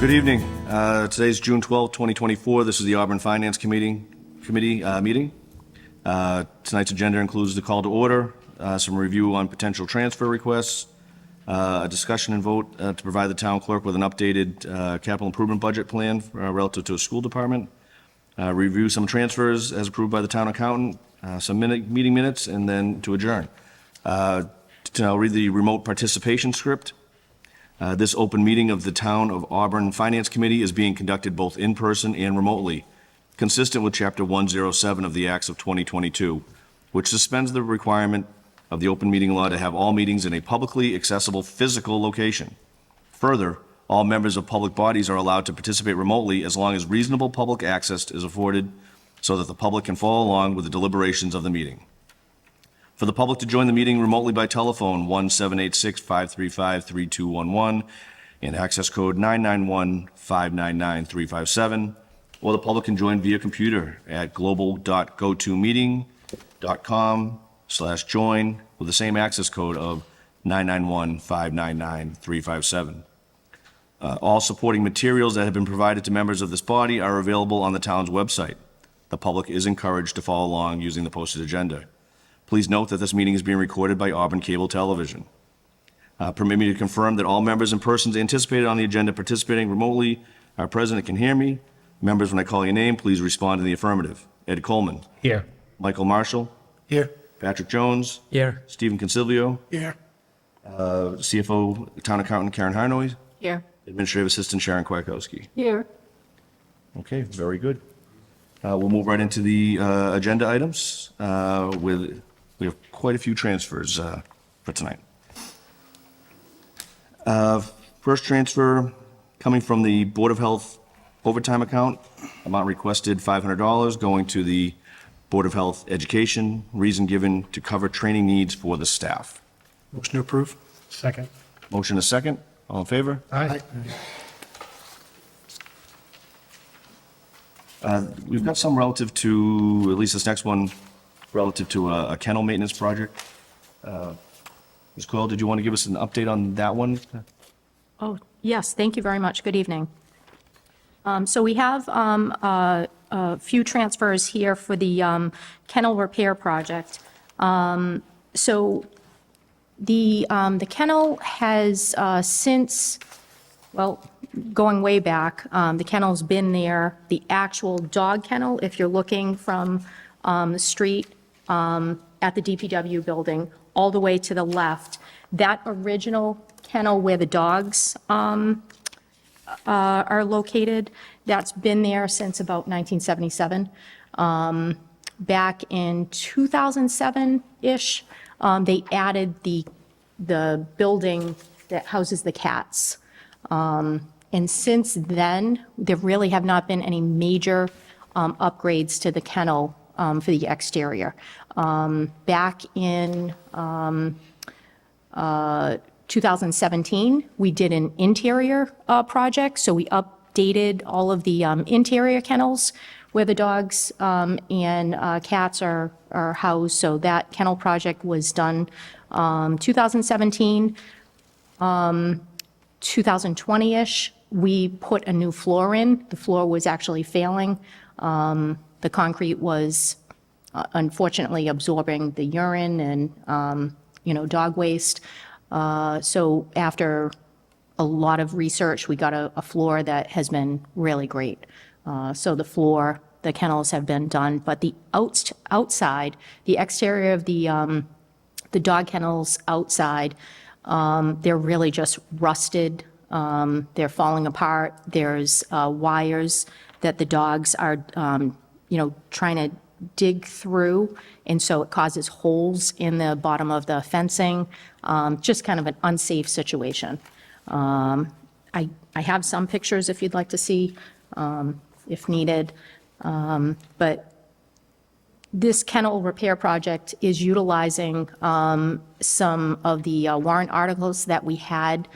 Good evening. Today's June 12, 2024. This is the Auburn Finance Committee meeting. Tonight's agenda includes the call to order, some review on potential transfer requests, a discussion and vote to provide the town clerk with an updated capital improvement budget plan relative to a school department, review some transfers as approved by the town accountant, some meeting minutes, and then to adjourn. I'll read the remote participation script. This open meeting of the Town of Auburn Finance Committee is being conducted both in person and remotely, consistent with Chapter 107 of the Acts of 2022, which suspends the requirement of the open meeting law to have all meetings in a publicly accessible physical location. Further, all members of public bodies are allowed to participate remotely as long as reasonable public access is afforded so that the public can follow along with the deliberations of the meeting. For the public to join the meeting remotely by telephone, 1-786-535-3211 and access code 991-599-357, or the public can join via computer at global.gotomeeting.com/join with the same access code of 991-599-357. All supporting materials that have been provided to members of this body are available on the town's website. The public is encouraged to follow along using the posted agenda. Please note that this meeting is being recorded by Auburn Cable Television. Permit me to confirm that all members and persons anticipated on the agenda participating remotely are present and can hear me. Members, when I call your name, please respond in the affirmative. Ed Coleman. Here. Michael Marshall. Here. Patrick Jones. Here. Stephen Consilvio. Here. CFO, Town Accountant Karen Harnoy. Here. Administrative Assistant Sharon Kwiatkowski. Here. Okay, very good. We'll move right into the agenda items. We have quite a few transfers for tonight. First transfer coming from the Board of Health overtime account. Amount requested $500 going to the Board of Health Education. Reason given to cover training needs for the staff. Motion to approve. Second. Motion a second. All in favor? Aye. We've got some relative to, at least this next one, relative to a kennel maintenance project. Ms. Coyle, did you want to give us an update on that one? Oh, yes, thank you very much. Good evening. So we have a few transfers here for the kennel repair project. So the kennel has since, well, going way back, the kennel's been there. The actual dog kennel, if you're looking from the street at the DPW building, all the way to the left, that original kennel where the dogs are located, that's been there since about 1977. Back in 2007-ish, they added the building that houses the cats. And since then, there really have not been any major upgrades to the kennel for the exterior. Back in 2017, we did an interior project, so we updated all of the interior kennels where the dogs and cats are housed. So that kennel project was done 2017. 2020-ish, we put a new floor in. The floor was actually failing. The concrete was unfortunately absorbing the urine and, dog waste. So after a lot of research, we got a floor that has been really great. So the kennels have been done, but the outside, the exterior of the dog kennels outside, they're really just rusted. They're falling apart. There's wires that the dogs are, trying to dig through, and so it causes holes in the bottom of the fencing. Just kind of an unsafe situation. I have some pictures if you'd like to see, if needed. But this kennel repair project is utilizing some of the warrant articles that we had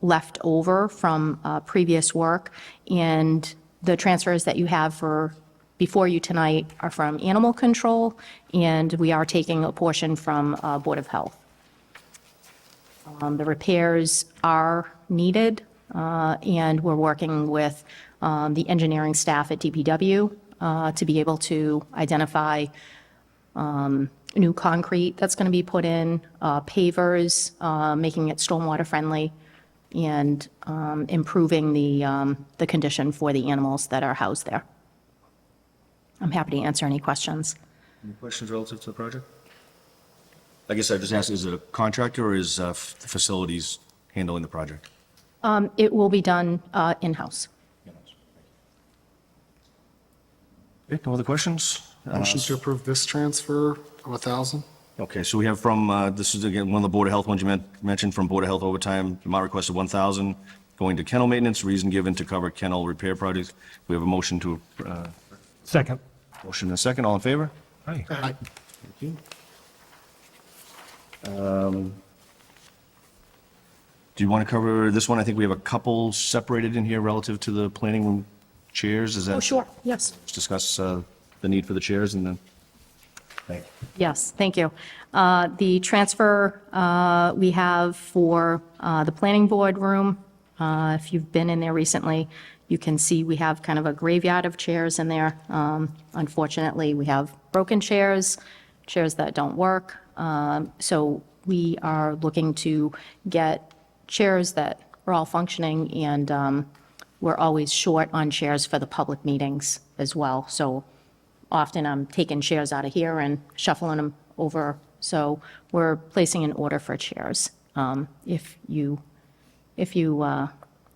left over from previous work, and the transfers that you have before you tonight are from Animal Control, and we are taking a portion from Board of Health. The repairs are needed, and we're working with the engineering staff at DPW to be able to identify new concrete that's going to be put in, pavers, making it stormwater friendly, and improving the condition for the animals that are housed there. I'm happy to answer any questions. Any questions relative to the project? I guess I just asked, is it a contractor or is facilities handling the project? It will be done in-house. Okay, no other questions? Motion to approve this transfer of 1,000. Okay, so we have from, this is again, one of the Board of Health ones you mentioned from Board of Health overtime, amount requested 1,000, going to kennel maintenance, reason given to cover kennel repair projects. We have a motion to, Second. motion and a second, all in favor? Aye. Thank you. Do you want to cover this one? I think we have a couple separated in here relative to the planning room chairs, is that? Oh, sure, yes. Let's discuss the need for the chairs and then, thank you. Yes, thank you. The transfer we have for the planning board room, if you've been in there recently, you can see we have kind of a graveyard of chairs in there. Unfortunately, we have broken chairs, chairs that don't work. So we are looking to get chairs that are all functioning, and we're always short on chairs for the public meetings as well. So often I'm taking chairs out of here and shuffling them over. So we're placing an order for chairs if you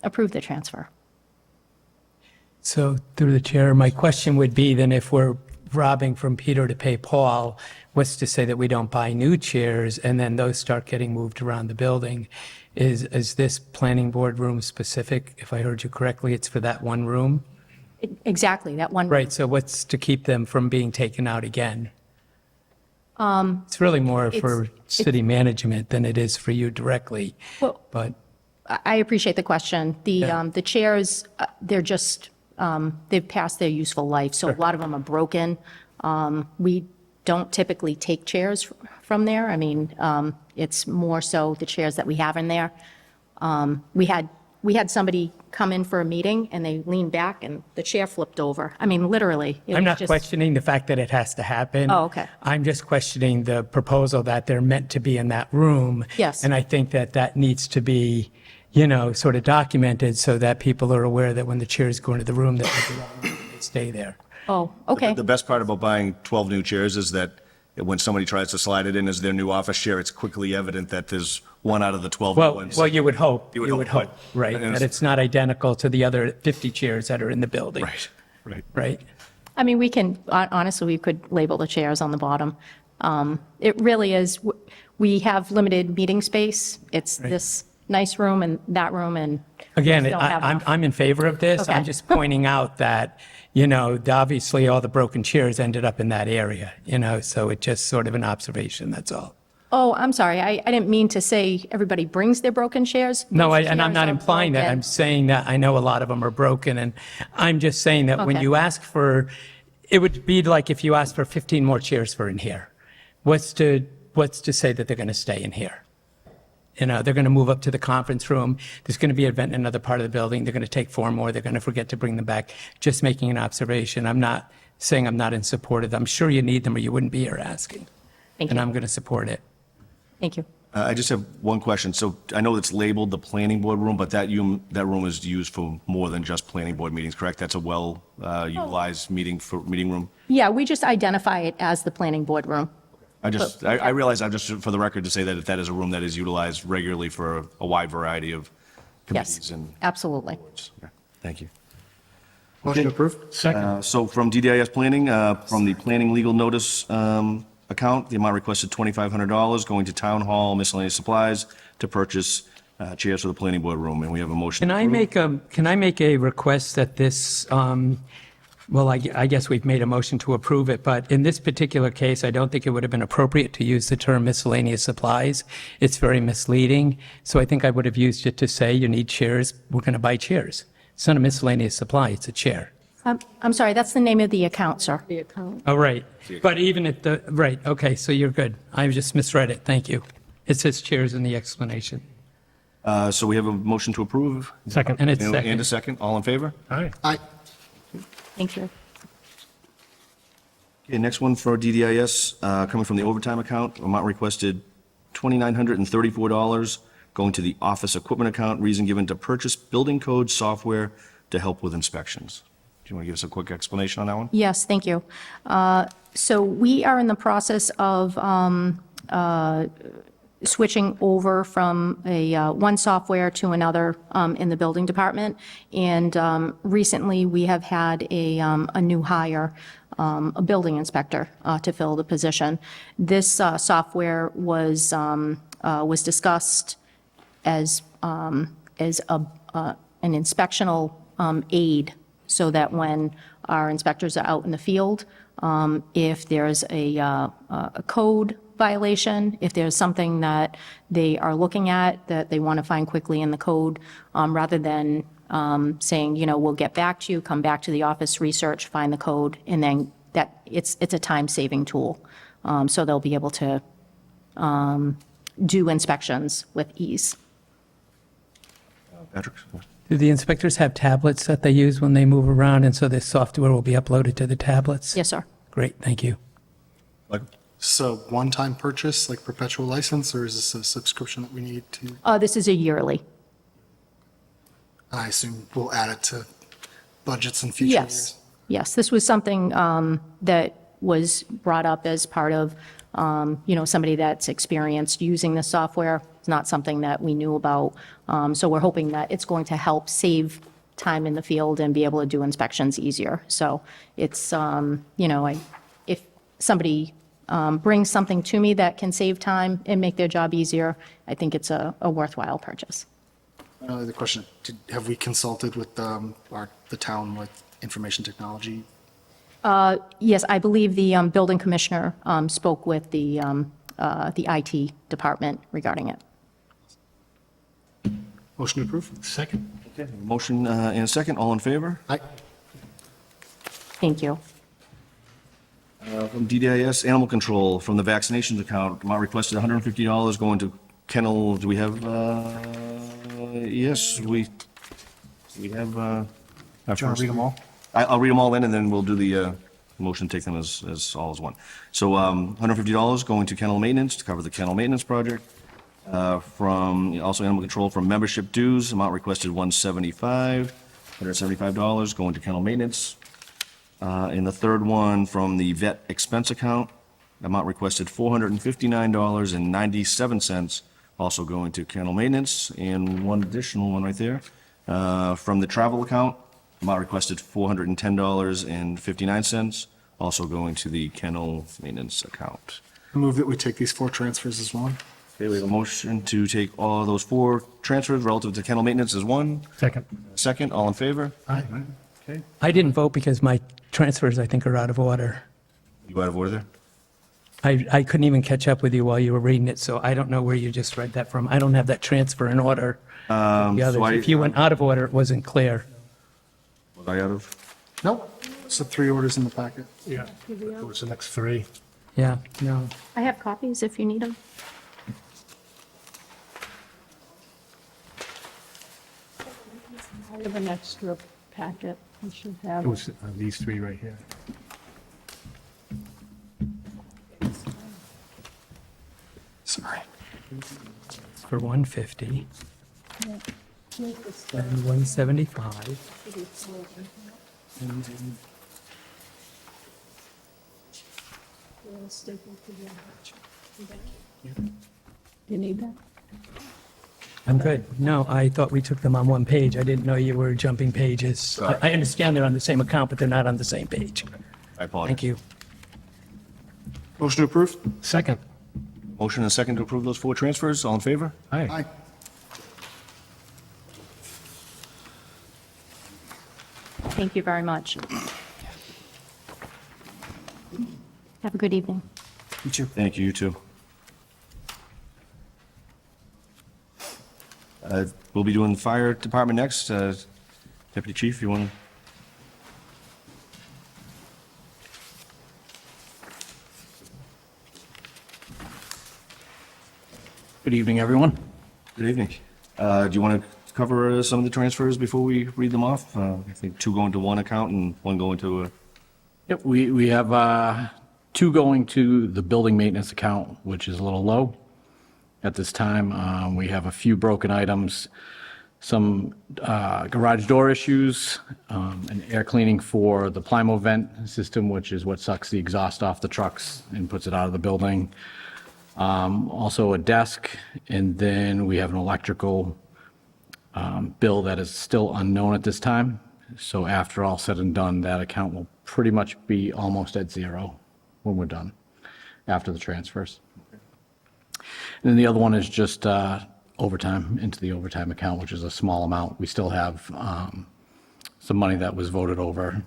approve the transfer. So through the chair, my question would be then if we're robbing from Peter to pay Paul, what's to say that we don't buy new chairs and then those start getting moved around the building? Is this planning board room specific? If I heard you correctly, it's for that one room? Exactly, that one. Right, so what's to keep them from being taken out again? It's really more for city management than it is for you directly, Well, but, I appreciate the question. The chairs, they're just, they've passed their useful life, so a lot of them are broken. We don't typically take chairs from there. I mean, it's more so the chairs that we have in there. We had somebody come in for a meeting and they leaned back and the chair flipped over. I mean, literally. It I'm was not just- questioning the fact that it has to happen. Oh, okay. I'm just questioning the proposal that they're meant to be in that room. Yes. And I think that that needs to be, sort of documented so that people are aware that when the chairs go into the room, that they stay there. Oh, okay. The best part about buying 12 new chairs is that when somebody tries to slide it in as their new office chair, it's quickly evident that there's one out of the 12 new Well, ones. well, you would hope. You would hope, but- Right, and that it's not identical to the other 50 chairs that are in the building. Right. Right? I mean, we can, honestly, we could label the chairs on the bottom. It really is, we have limited meeting space. It's Right. this nice room and that room, and Again, we don't have enough. I'm in favor of this. Okay. I'm just pointing out that, obviously all the broken chairs ended up in that area, so it's just sort of an observation, that's all. Oh, I'm sorry, I didn't mean to say everybody brings their broken chairs. No, Most and I'm chairs not are implying that. broken. I'm saying that I know a lot of them are broken, and I'm just saying that when Okay. you ask for, it would be like if you asked for 15 more chairs for in here. What's to say that they're going to stay in here? They're going to move up to the conference room. There's going to be an event in another part of the building. They're going to take 4 more. They're going to forget to bring them back. Just making an observation. I'm not saying I'm not in support of them. I'm sure you need them or you wouldn't be here asking. Thank And you. I'm going to support it. Thank you. I just have one question. So I know it's labeled the planning board room, but that room is used for more than just planning board meetings, correct? That's a well utilized meeting room? Yeah, we just identify it as the planning board room. I realize I'm just, for the record, to say that that is a room that is utilized regularly for a wide variety of committees Yes, and absolutely. boards. Yeah, thank you. Motion to approve. Second. So from DDIS Planning, from the planning legal notice account, the amount requested $2,500 going to Town Hall miscellaneous supplies to purchase chairs for the planning board room, and we have a motion. Can I make a request that this, well, I guess we've made a motion to approve it, but in this particular case, I don't think it would have been appropriate to use the term miscellaneous supplies. It's very misleading. So I think I would have used it to say, you need chairs, we're going to buy chairs. It's not a miscellaneous supply, it's a chair. I'm sorry, that's the name of the account, sir. The account. Oh, right. But even at right, okay, so you're good. I just misread it, thank you. It says chairs in the explanation. So we have a motion to approve. Second. And it's And a second. second. All in favor? Aye. Aye. Thank you. Okay, next one for DDIS, coming from the overtime account, amount requested $2,934, going to the office equipment account, reason given to purchase building code software to help with inspections. Do you want to give us a quick explanation on that one? Yes, thank you. So we are in the process of switching over from one software to another in the building department. And recently, we have had a new hire, a building inspector, to fill the position. This software was discussed as an inspectional aid, so that when our inspectors are out in the field, if there's a code violation, if there's something that they are looking at that they want to find quickly in the code, rather than saying, we'll get back to you, come back to the office, research, find the code, and then it's a time-saving tool. So they'll be able to do inspections with ease. Patrick? Do the inspectors have tablets that they use when they move around, and so this software will be uploaded to the tablets? Yes, sir. Great, thank you. Michael? So one-time purchase, like perpetual license, or is this a subscription that we need to, This is a yearly. I assume we'll add it to budgets in future Yes, years? yes. This was something that was brought up as part of, somebody that's experienced using the software. It's not something that we knew about. So we're hoping that it's going to help save time in the field and be able to do inspections easier. So it's, if somebody brings something to me that can save time and make their job easier, I think it's a worthwhile purchase. The question, have we consulted with the town with information technology? Yes, I believe the building commissioner spoke with the IT department regarding it. Motion to approve? Second. Okay, motion and a second. All in favor? Aye. Thank you. From DDIS, animal control, from the vaccinations account, amount requested $150 going to kennel. Do we have, yes, we have. Do you want to read them all? I'll read them all in, and then we'll do the motion, take them as all as one. So $150 going to kennel maintenance to cover the kennel maintenance project. From, also animal control from membership dues, amount requested $175 going to kennel maintenance. And the third one from the vet expense account, amount requested $459.97, also going to kennel maintenance. And one additional one right there, from the travel account, amount requested $410.59, also going to the kennel maintenance account. I move that we take these 4 transfers as one. Okay, we have a motion to take all those 4 transfers relative to kennel maintenance as one. Second. Second, all in favor? Aye. Okay. I didn't vote because my transfers, I think, are out of order. You out of order there? I couldn't even catch up with you while you were reading it, so I don't know where you just read that from. I don't have that transfer in order. The others. so I- If you went out of order, it wasn't clear. Was I out of? Nope. So 3 orders in the packet. Yeah, it was the next 3. Yeah, no. I have copies if you need them. I have an extra packet. We should have. It was these 3 right here. Sorry. It's for 150 and 175. You need that? I'm good. No, I thought we took them on one page. I didn't know you were jumping pages. I understand they're on the same account, but they're not on the same page. I apologize. Thank you. Motion to approve? Second. Motion and a second to approve those 4 transfers. All in favor? Aye. Aye. Thank you very much. Have a good evening. You too. Thank you, you too. We'll be doing fire department next. Deputy Chief, you want to? Good evening, everyone. Good evening. Do you want to cover some of the transfers before we read them off? I think two go into one account and one go into a, Yep, we have two going to the building maintenance account, which is a little low at this time. We have a few broken items, some garage door issues, and air cleaning for the Plymouth vent system, which is what sucks the exhaust off the trucks and puts it out of the building. Also a desk, and then we have an electrical bill that is still unknown at this time. So after all said and done, that account will pretty much be almost at zero when we're done, after the transfers. And then the other one is just overtime, into the overtime account, which is a small amount. We still have some money that was voted over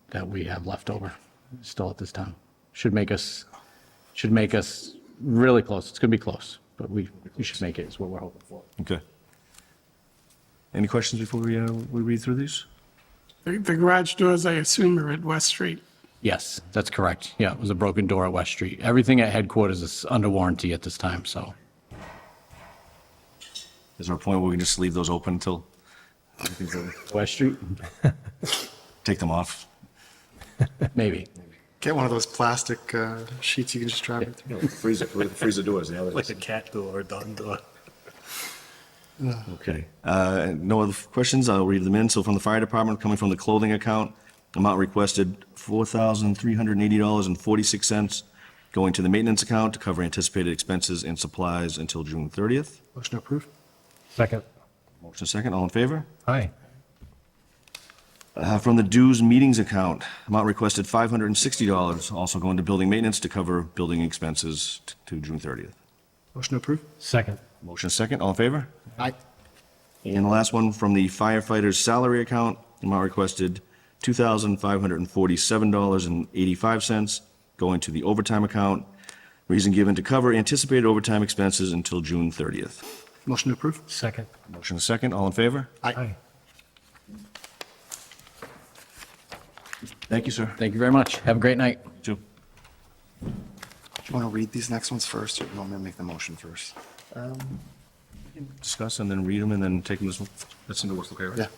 that we have left over still at this time. Should make us really close. It's going to be close, but we should make it, is what we're hoping for. okay. Any questions before we read through these? The garage doors, I assume, are at West Street. Yes, that's correct. Yeah, it was a broken door at West Street. Everything at headquarters is under warranty at this time, so. Is there a point where we can just leave those open until, West Street? take them off? Maybe. Get one of those plastic sheets you can just drive it through. Freezer doors, yeah. Like a cat door or dog door. Okay. No other questions? I'll read them in. So from the fire department, coming from the clothing account, amount requested $4,380.46, going to the maintenance account to cover anticipated expenses and supplies until June 30th. Motion approved. Second. Motion second, all in favor? Aye. From the dues meetings account, amount requested $560, also going to building maintenance to cover building expenses to June 30th. Motion approved. Second. Motion second, all in favor? Aye. And the last one from the firefighters' salary account, amount requested $2,547.85, going to the overtime account. Reason given to cover anticipated overtime expenses until June 30th. Motion approved. Second. Motion is second, all in favor? Aye. Thank you, sir. Thank you very much. Have a great night. Two. Do you want to read these next ones first, or do you want me to make the motion first? Discuss and then read them and then take them as, that seems to work okay, right?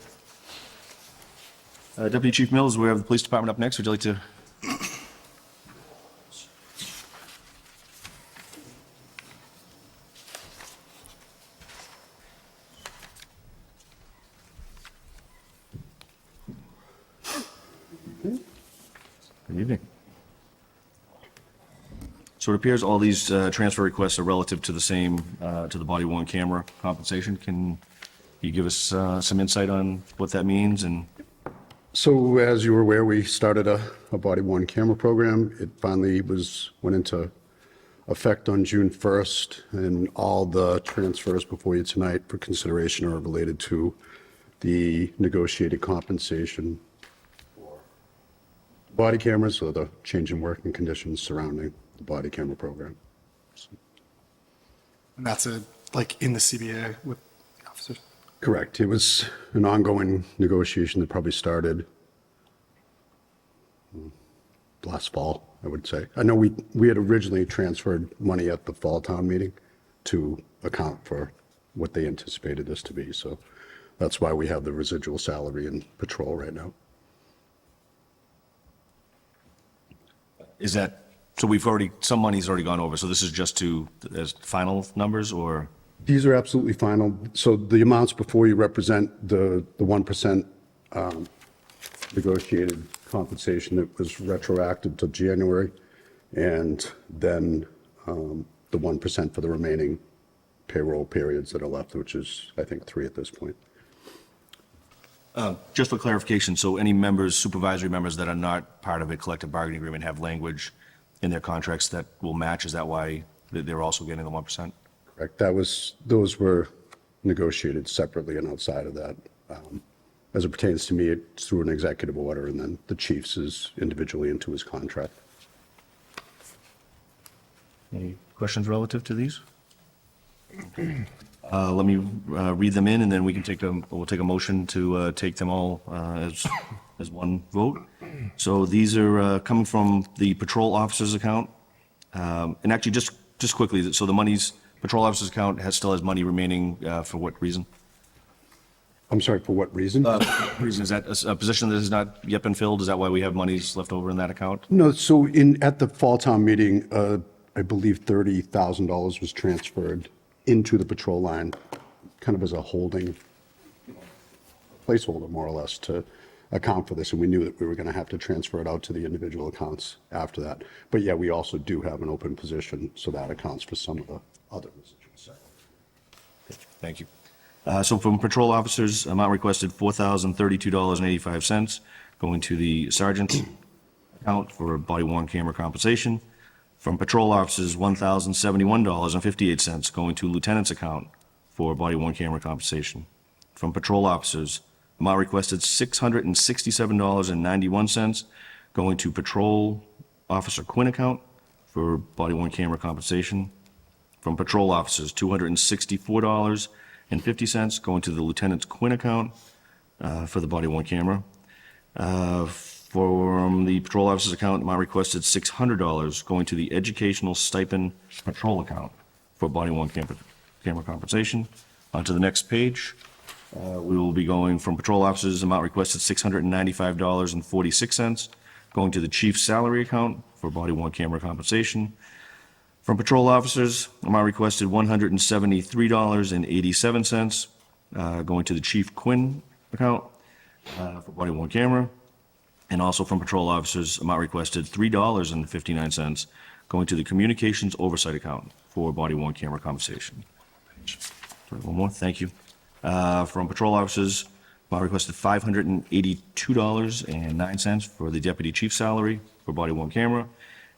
Yeah. Deputy Chief Mills, we have the police department up next. Would you like to? Good evening. So it appears all these transfer requests are relative to the same, to the body worn camera compensation. Can you give us some insight on what that means and? So as you were aware, we started a body-worn camera program. It finally went into effect on June 1st, and all the transfers before you tonight for consideration are related to the negotiated compensation for body cameras, or the change in working conditions surrounding the body camera program. And that's like in the CBA with the officers? Correct. It was an ongoing negotiation that probably started last fall, I would say. I know we had originally transferred money at the fall town meeting to account for what they anticipated this to be. So that's why we have the residual salary in patrol right now. Is that, so we've already, some money's already gone over, so this is just to, as final numbers, or? These are absolutely final. So the amounts before you represent the 1% negotiated compensation that was retroactive to January, and then the 1% for the remaining payroll periods that are left, which is, I think, 3 at this point. Just for clarification, so any members, supervisory members that are not part of a collective bargaining agreement have language in their contracts that will match? Is that why they're also getting the 1%? Correct. Those were negotiated separately and outside of that. As it pertains to me, it's through an executive order, and then the chief's is individually into his contract. Any questions relative to these? Let me read them in, and then we can we'll take a motion to take them all as one vote. So these are coming from the patrol officers account. And actually, just quickly, so the monies patrol officer's account still has money remaining, for what reason? I'm sorry, for what reason? Reason, is that a position that has not yet been filled? Is that why we have monies left over in that account? No, so at the fall town meeting, I believe $30,000 was transferred into the patrol line, kind of as a holding placeholder, more or less, to account for this, and we knew that we were going to have to transfer it out to the individual accounts after that. But yeah, we also do have an open position, so that accounts for some of the other positions. Thank you. So from patrol officers, amount requested $4,032.85, going to the sergeant's account for body worn camera compensation. From patrol officers, $1,071.58, going to lieutenant's account for body worn camera compensation. From patrol officers, amount requested $667.91, going to patrol officer Quinn account for body worn camera compensation. From patrol officers, $264.50, going to the lieutenant's Quinn account for the body worn camera. From the patrol officer's account, amount requested $600, going to the educational stipend patrol account for body worn camera compensation. On to the next page. We will be going from patrol officers, amount requested $695.46, going to the chief's salary account for body worn camera compensation. From patrol officers, amount requested $173.87, going to the Chief Quinn account for body worn camera. And also from patrol officers, amount requested $3.59, going to the communications oversight account for body worn camera compensation. Sorry, one more, thank you. From patrol officers, amount requested $582.09 for the deputy chief's salary for body worn camera.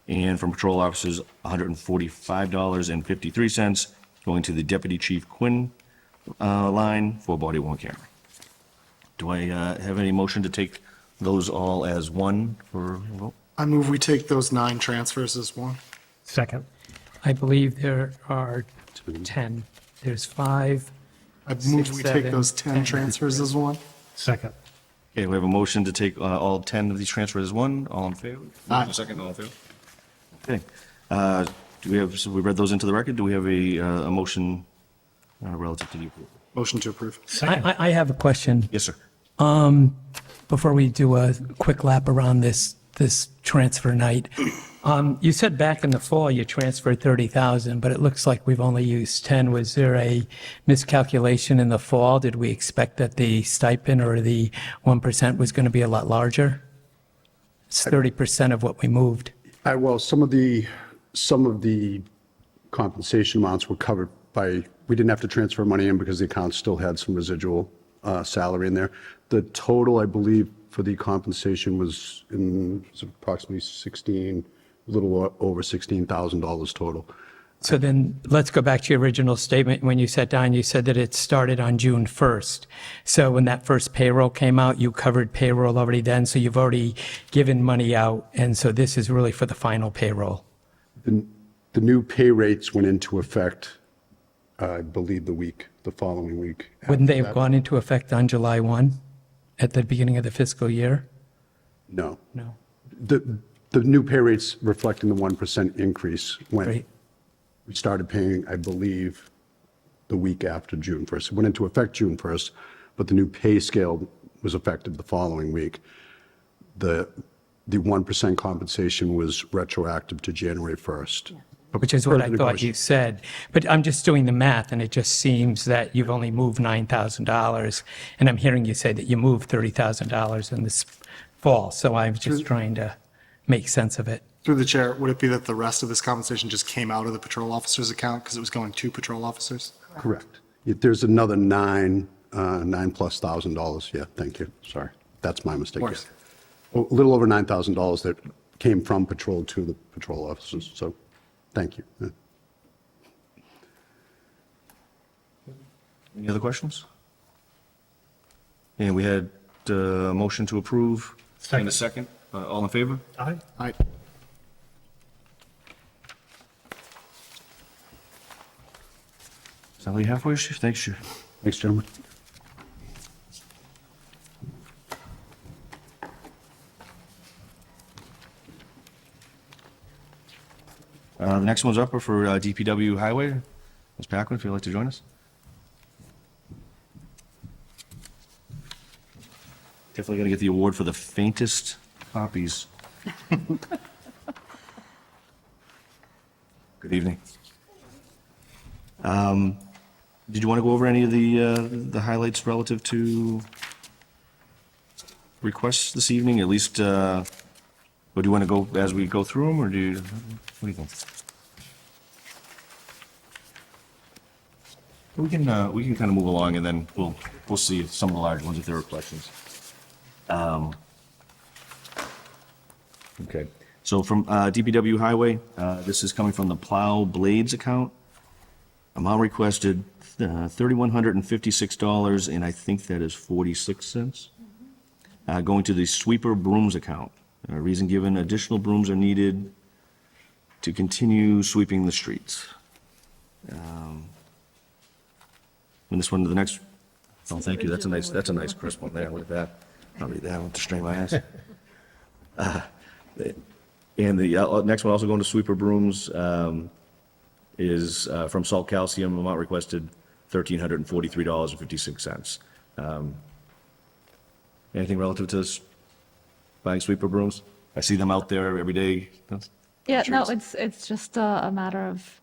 And from patrol officers, $145.53, going to the deputy chief Quinn line for body worn camera. Do I have any motion to take those all as one for a vote? I move we take those 9 transfers as one. Second. I believe there are 10. There's 5. I move 6, we 7, take those 10 transfers as one. Second. Okay, we have a motion to take all 10 of these transfers as one. All in favor? Aye. Second, all in favor? Okay. Do we have, so we read those into the record. Do we have a motion relative to the approval? Motion to approve. I have a question. Yes, sir. Before we do a quick lap around this transfer night. You said back in the fall you transferred 30,000, but it looks like we've only used 10. Was there a miscalculation in the fall? Did we expect that the stipend or the 1% was going to be a lot larger? It's 30% of what we moved. Well, some of the compensation amounts were covered by, we didn't have to transfer money in because the account still had some residual salary in there. The total, I believe, for the compensation was approximately a little over $16,000 total. So then let's go back to your original statement. When you sat down, you said that it started on June 1st. So when that first payroll came out, you covered payroll already then, so you've already given money out, and so this is really for the final payroll. The new pay rates went into effect, I believe, the following week. Wouldn't they after have that. gone into effect on July 1 at the beginning of the fiscal year? No. No. The new pay rates reflecting the 1% increase went. Great. We started paying, I believe, the week after June 1st. It went into effect June 1st, but the new pay scale was effective the following week. The 1% compensation was retroactive to January 1st. Which is what Per I the thought you said. But I'm just doing the math, and it just seems that you've only moved $9,000. And I'm hearing you say that you moved $30,000 in this fall. So I'm just trying to make sense of it. Through the chair, would it be that the rest of this compensation just came out of the patrol officer's account because it was going to patrol officers? Correct. There's another $9+ thousand. Yeah, thank you. Sorry. That's my mistake. Of course. Yeah. A little over $9,000 that came from patrol to the patrol officers. So thank you. Yeah. Any other questions? And we had a motion to approve and a second. All in favor? Aye. Aye. Sally, halfway, Chief? Thanks, Chief. Thanks, gentlemen. The next one's up for DPW Highway. Ms. Paquin, if you'd like to join us? Definitely got to get the award for the faintest copies. Good evening. Did you want to go over any of the highlights relative to requests this evening? At least, or do you want to go as we go through them, or what do you think? We can kind of move along, and then we'll see if some of the large ones, if there are questions. Okay, so from DPW Highway, this is coming from the plow blades account. Amount requested, $3,156, and I think that is 46 cents. Going to the sweeper brooms account. Reason given, additional brooms are needed to continue sweeping the streets. And this one to the next, oh, thank you, that's a nice crisp one there, look at that. I'll read that, I want to strain my eyes. And the next one, also going to sweeper brooms, is from Salt Calcium, amount requested $1,343.56. Anything relative to buying sweeper brooms? I see them out there every day. Yeah, no, it's just a matter of,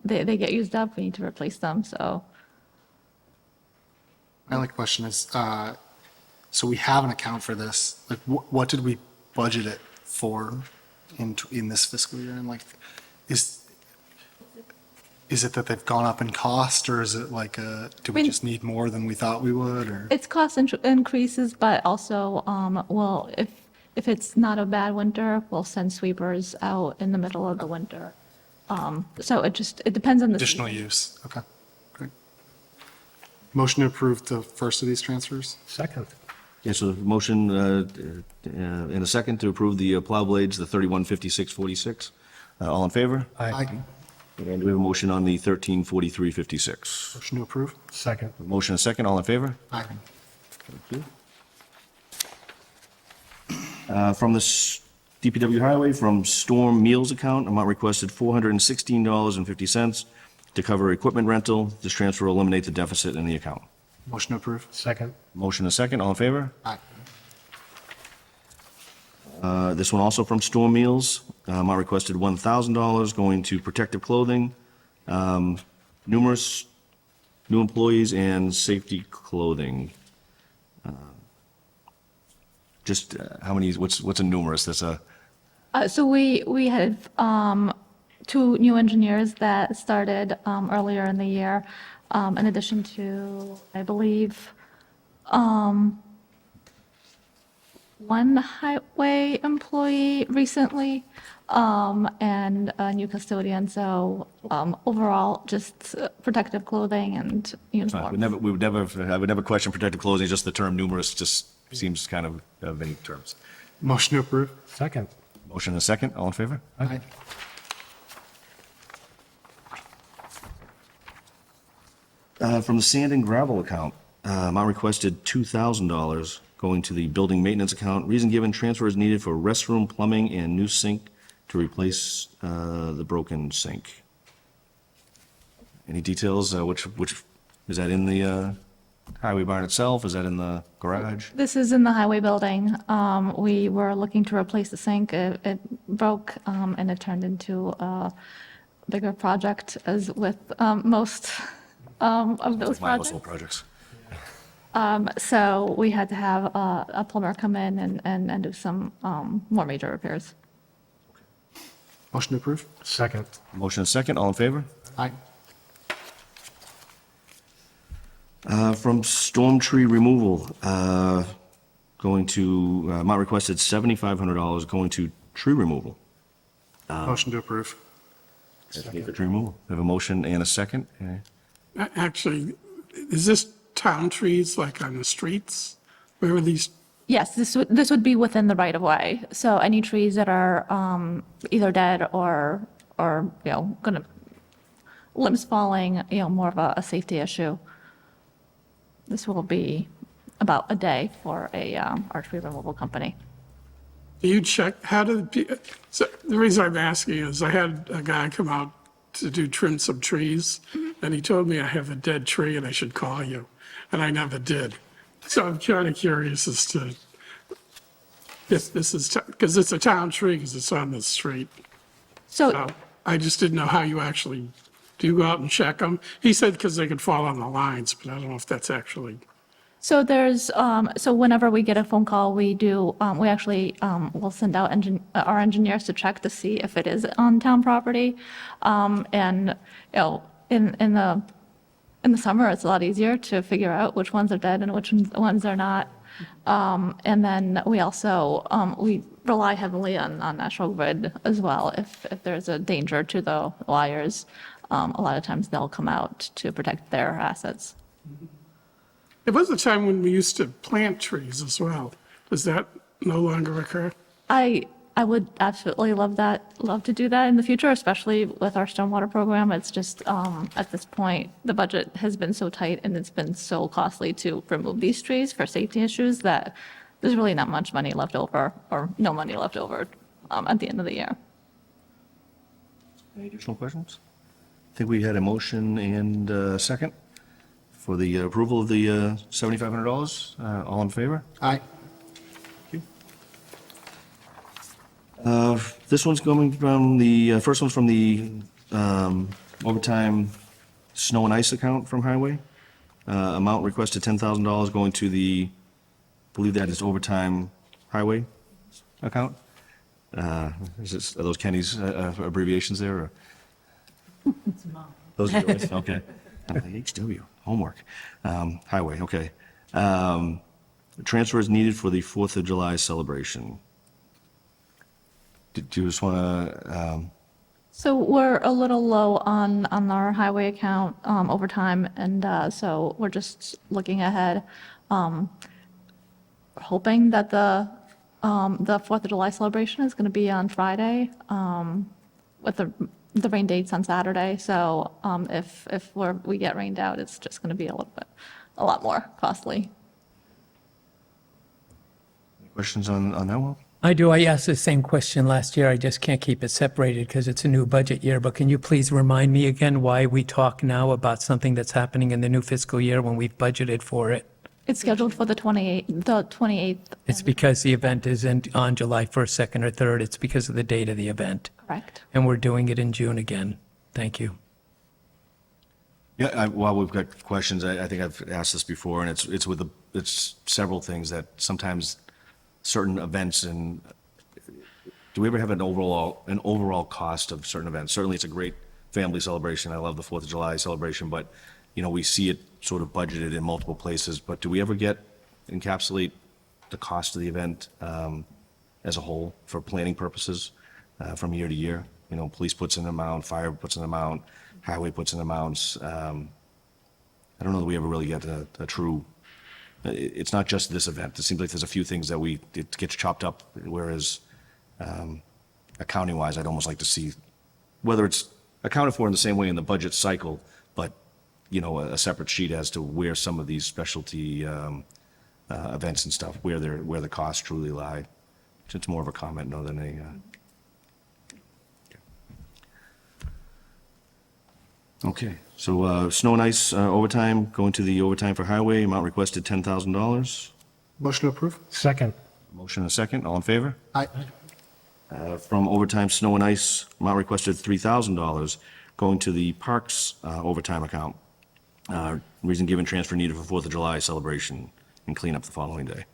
they get used up, we need to replace them, so. My only question is, so we have an account for this, like, what did we budget it for in this fiscal year? And like, is it that they've gone up in cost, or is it like, do we just need more than we thought we would, or? It's cost increases, but also, well, if it's not a bad winter, we'll send sweepers out in the middle of the winter. So it depends on the. Additional season. use, okay, great. Motion to approve the first of these transfers? Second. Yeah, so the motion in a second to approve the plow blades, the 315646. All in favor? Aye. And we have a motion on the 134356. Motion to approve? Second. Motion and a second, all in favor? Aye. Thank you. From the DPW Highway, from Storm Meals account, amount requested $416.50 to cover equipment rental. This transfer will eliminate the deficit in the account. Motion to approve? Second. Motion and a second, all in favor? Aye. This one also from Storm Meals, amount requested $1,000 going to protective clothing, numerous new employees and safety clothing. Just how many, what's a numerous? That's a, So we had two new engineers that started earlier in the year, in addition to, I believe, one highway employee recently, and a new custodian. So overall, just protective clothing and uniforms. I would never question protective clothing, just the term numerous just seems kind of many terms. Motion to approve? Second. Motion and a second, all in favor? Aye. From the sand and gravel account, amount requested $2,000 going to the building maintenance account. Reason given, transfer is needed for restroom plumbing and new sink to replace the broken sink. Any details? Which is that in the highway barn itself? Is that in the garage? This is in the highway building. We were looking to replace the sink. It broke, and it turned into a bigger project, as with most of those Like mindless projects. little projects. So we had to have a plumber come in and do some more major repairs. Motion to approve? Second. Motion and second, all in favor? Aye. From storm tree removal, going to, amount requested $7,500 going to tree removal. Motion to approve? Tree removal. We have a motion and a second. Actually, is this town trees like on the streets? Where are these? Yes, this would be within the right of way. So any trees that are either dead or gonna limbs falling, more of a safety issue. This will be about a day for our tree removal company. Do you check, so the reason I'm asking is I had a guy come out to trim some trees, and he told me I have a dead tree and I should call you, and I never did. So I'm kind of curious as to, this is, because it's a town tree, because it's on the street. So, So I just didn't know how you actually, do you go out and check them? He said because they could fall on the lines, but I don't know if that's actually, so there's, so whenever we get a phone call, we do, we actually will send out our engineers to check to see if it is on town property. And, you know, in the summer, it's a lot easier to figure out which ones are dead and which ones are not. And then we also, we rely heavily on National Grid as well. If there's a danger to the wires, a lot of times they'll come out to protect their assets. there was a time when we used to plant trees as well. Does that no longer occur? I would absolutely love to do that in the future, especially with our stormwater program. It's just, at this point, the budget has been so tight and it's been so costly to remove these trees for safety issues that there's really not much money left over, or no money left over, at the end of the year. Any additional questions? I think we had a motion and a second for the approval of the $7,500. All in favor? Aye. This one's coming from the, first one's from the overtime snow and ice account from Highway. Amount requested $10,000 going to the, I believe that is overtime highway account. Are those Kenny's abbreviations there? Or? Those are yours? Okay. I'm like, HW, homework. Highway, okay. Transfer is needed for the 4th of July celebration. Do you just want to, So we're a little low on our highway account overtime, and so we're just looking ahead, hoping that the 4th of July celebration is going to be on Friday, with the rain dates on Saturday. So if we get rained out, it's just going to be a lot more costly. questions on that one? I do. I asked the same question last year. I just can't keep it separated because it's a new budget year. But can you please remind me again why we talk now about something that's happening in the new fiscal year when we've budgeted for it? It's scheduled for the 28th. It's because the event isn't on July 1st, 2nd, or 3rd. It's because of the date of the event. Correct. And we're doing it in June again. Thank you. Yeah, while we've got questions, I think I've asked this before, and it's several things that sometimes certain events, and do we ever have an overall cost of certain events? Certainly, it's a great family celebration. I love the 4th of July celebration, but, you know, we see it sort of budgeted in multiple places. But do we ever encapsulate the cost of the event as a whole for planning purposes from year to year? You know, police puts in an amount, fire puts in an amount, highway puts in amounts. I don't know that we ever really get a true. It's not just this event. It seems like there's a few things that it gets chopped up, whereas accounting-wise, I'd almost like to see whether it's accounted for in the same way in the budget cycle, but, you know, a separate sheet as to where some of these specialty events and stuff, where the costs truly lie. It's more of a comment, no, than a. Okay, so snow and ice overtime, going to the overtime for highway, amount requested $10,000. Motion to approve? Second. Motion and a second, all in favor? Aye. From overtime snow and ice, amount requested $3,000, going to the parks overtime account. Reason given, transfer needed for 4th of July celebration and cleanup the following day.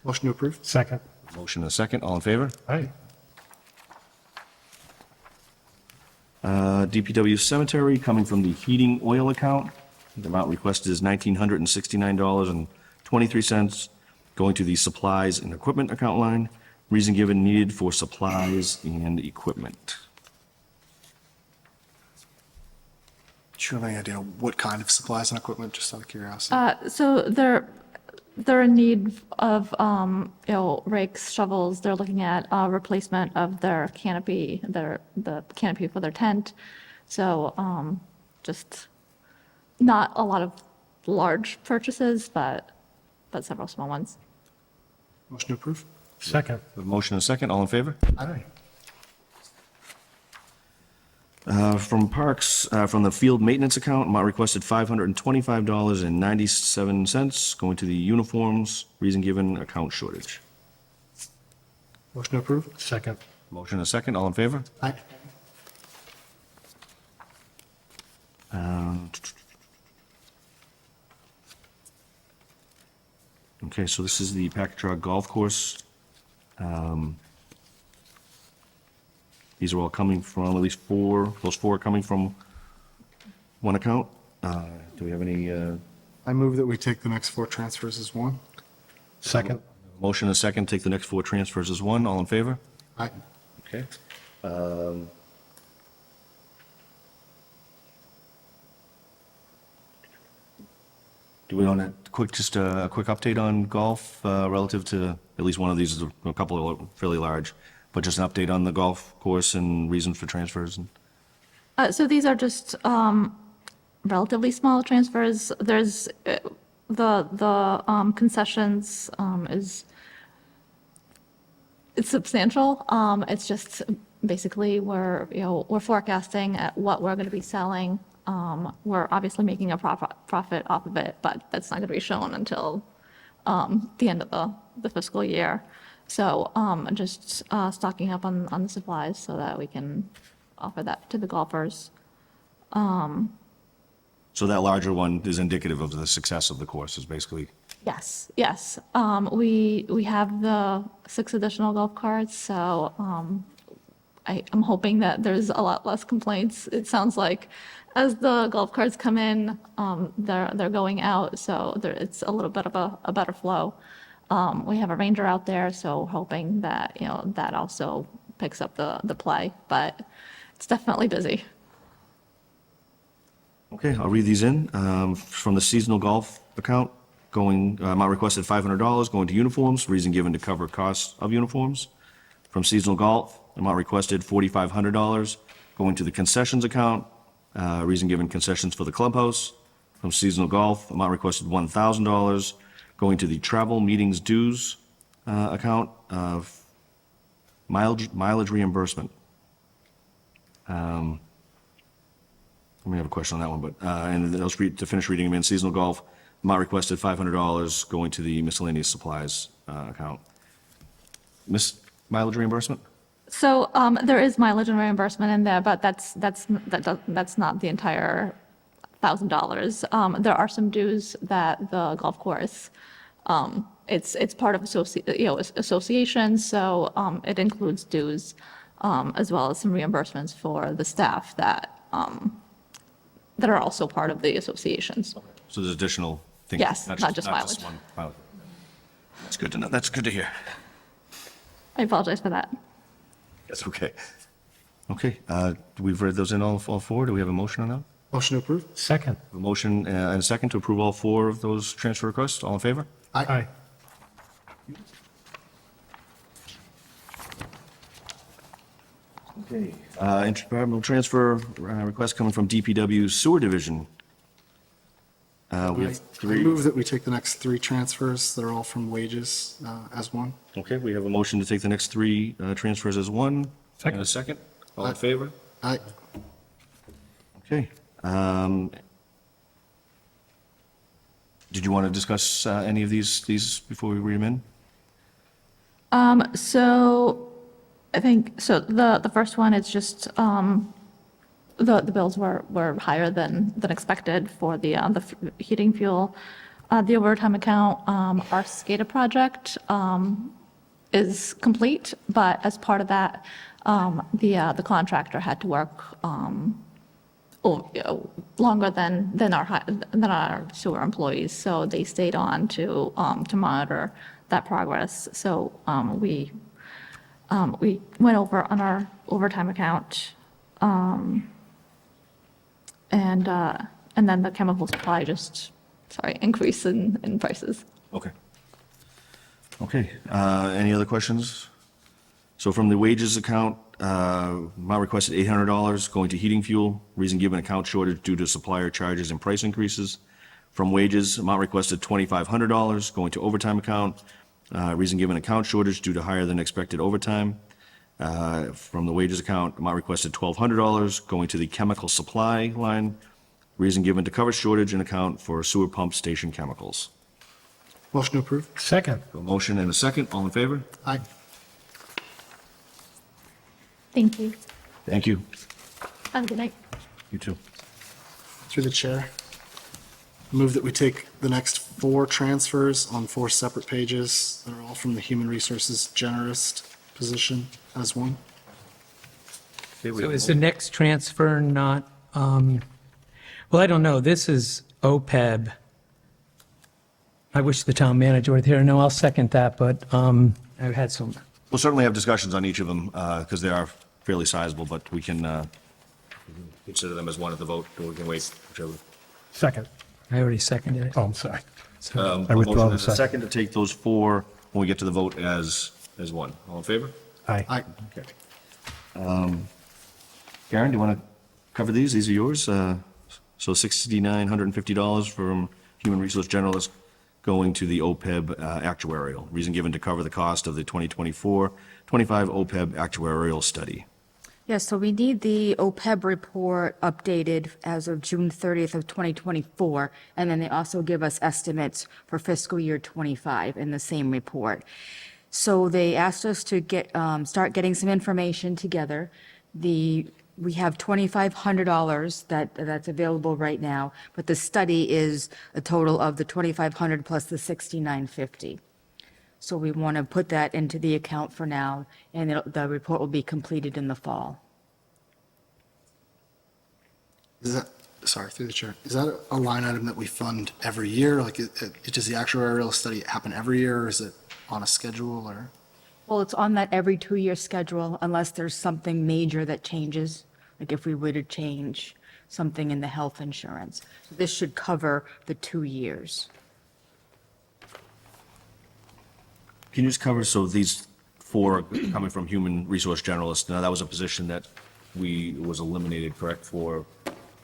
Motion to approve? Second. Motion and a second, all in favor? Aye. DPW cemetery, coming from the heating oil account. The amount requested is $1,969.23, going to the supplies and equipment account line. Reason given, needed for supplies and equipment. Do you have any idea what kind of supplies and equipment, just out of curiosity? So they're in need of, rakes, shovels. They're looking at replacement of their canopy, the canopy for their tent. So just not a lot of large purchases, but several small ones. Motion to approve? Second. The motion and a second, all in favor? Aye. From Parks, from the field maintenance account, amount requested $525.97, going to the uniforms, reason given, account shortage. Motion approved? Second. Motion and a second, all in favor? Aye. Okay, so this is the Packagug Golf Course. These are all coming from, at least four, those four are coming from one account. Do we have any, I move that we take the next 4 transfers as one. Second. motion and a second, take the next four transfers as one, all in favor? Aye. Okay. Do we want just a quick update on golf relative to, at least one of these is a couple are fairly large, but just an update on the golf course and reasons for transfers? So these are just relatively small transfers. There's the concessions it's substantial. It's just basically we're forecasting at what we're going to be selling. We're obviously making a profit off of it, but that's not going to be shown until the end of the fiscal year. So just stocking up on the supplies so that we can offer that to the golfers. So that larger one is indicative of the success of the course, is basically, Yes, yes. We have the 6 additional golf carts, so I'm hoping that there's a lot less complaints. It sounds like as the golf carts come in, they're going out, so it's a little bit of a better flow. We have a ranger out there, so hoping that, that also picks up the play, but it's definitely busy. okay, I'll read these in. From the seasonal golf account, amount requested $500, going to uniforms, reason given to cover costs of uniforms. From seasonal golf, amount requested $4,500, going to the concessions account, reason given concessions for the clubhouse. From seasonal golf, amount requested $1,000, going to the travel meetings dues account of mileage reimbursement. We have a question on that one, but, and then to finish reading them in, seasonal golf, amount requested $500, going to the miscellaneous supplies account. Mileage reimbursement? So there is mileage and reimbursement in there, but that's not the entire $1,000. There are some dues that the golf course, it's part of association, so it includes dues as well as some reimbursements for the staff that are also part of the associations. So there's additional things? Yes, not just one mileage. That's good to know. That's good to hear. I apologize for that. That's okay. Okay, we've read those in all four. Do we have a motion on that? Motion approved? Second. A motion and a second to approve all four of those transfer requests. All in favor? Aye. Okay. Interdepartmental transfer request coming from DPW Sewer Division. We I have three. move that we take the next 3 transfers. They're all from wages as one. Okay, we have a motion to take the next 3 transfers as one. Second. And a second. All in favor? Aye. Okay. Did you want to discuss any of these before we read them in? So I think, so the first one is just, the bills were higher than expected for the heating fuel. The overtime account, our SCADA project is complete, but as part of that, the contractor had to work longer than our sewer employees, so they stayed on to monitor that progress. So we went over on our overtime account, and then the chemical supply increase in prices. Okay. Okay, any other questions? So from the wages account, amount requested $800, going to heating fuel, reason given account shortage due to supplier charges and price increases. From wages, amount requested $2,500, going to overtime account, reason given account shortage due to higher than expected overtime. From the wages account, amount requested $1,200 going to the chemical supply line. Reason given to cover shortage in account for sewer pump station chemicals. Motion to approve? Second. A motion and a second. All in favor? Aye. Thank you. Thank you. Have a good night. You too. Through the chair. Move that we take the next 4 transfers on 4 separate pages that are all from the Human Resources Generalist position as one. Okay, we So have is the next transfer not, well, I don't know, this is OPEB. I wish the town manager were here. No, I'll second that, but I've had some, We'll certainly have discussions on each of them, because they are fairly sizable, but we can consider them as one at the vote, or we can wait, whichever. Second. I already seconded it. Oh, I'm sorry. So, I withdraw Motion the and a second. second to take those 4 when we get to the vote as one. All in favor? Aye. Aye. Okay. Karen, do you want to cover these? These are yours. So $6,950 from Human Resource Generalist going to the OPEB actuarial. Reason given to cover the cost of the 2024-25 OPEB actuarial study. Yes, so we need the OPEB report updated as of June 30th of 2024, and then they also give us estimates for fiscal year '25 in the same report. So they asked us to start getting some information together. We have $2,500 that's available right now, but the study is a total of the $2,500 plus the $6,950. So we want to put that into the account for now, and the report will be completed in the fall. Is that, sorry, through the chair, is that a line item that we fund every year? Like, does the actuarial study happen every year, or is it on a schedule, or? Well, it's on that every 2-year schedule unless there's something major that changes, like if we were to change something in the health insurance. So this should cover the 2 years. Can you just cover, so these 4 coming from Human Resource Generalist, now that was a position that was eliminated, correct, for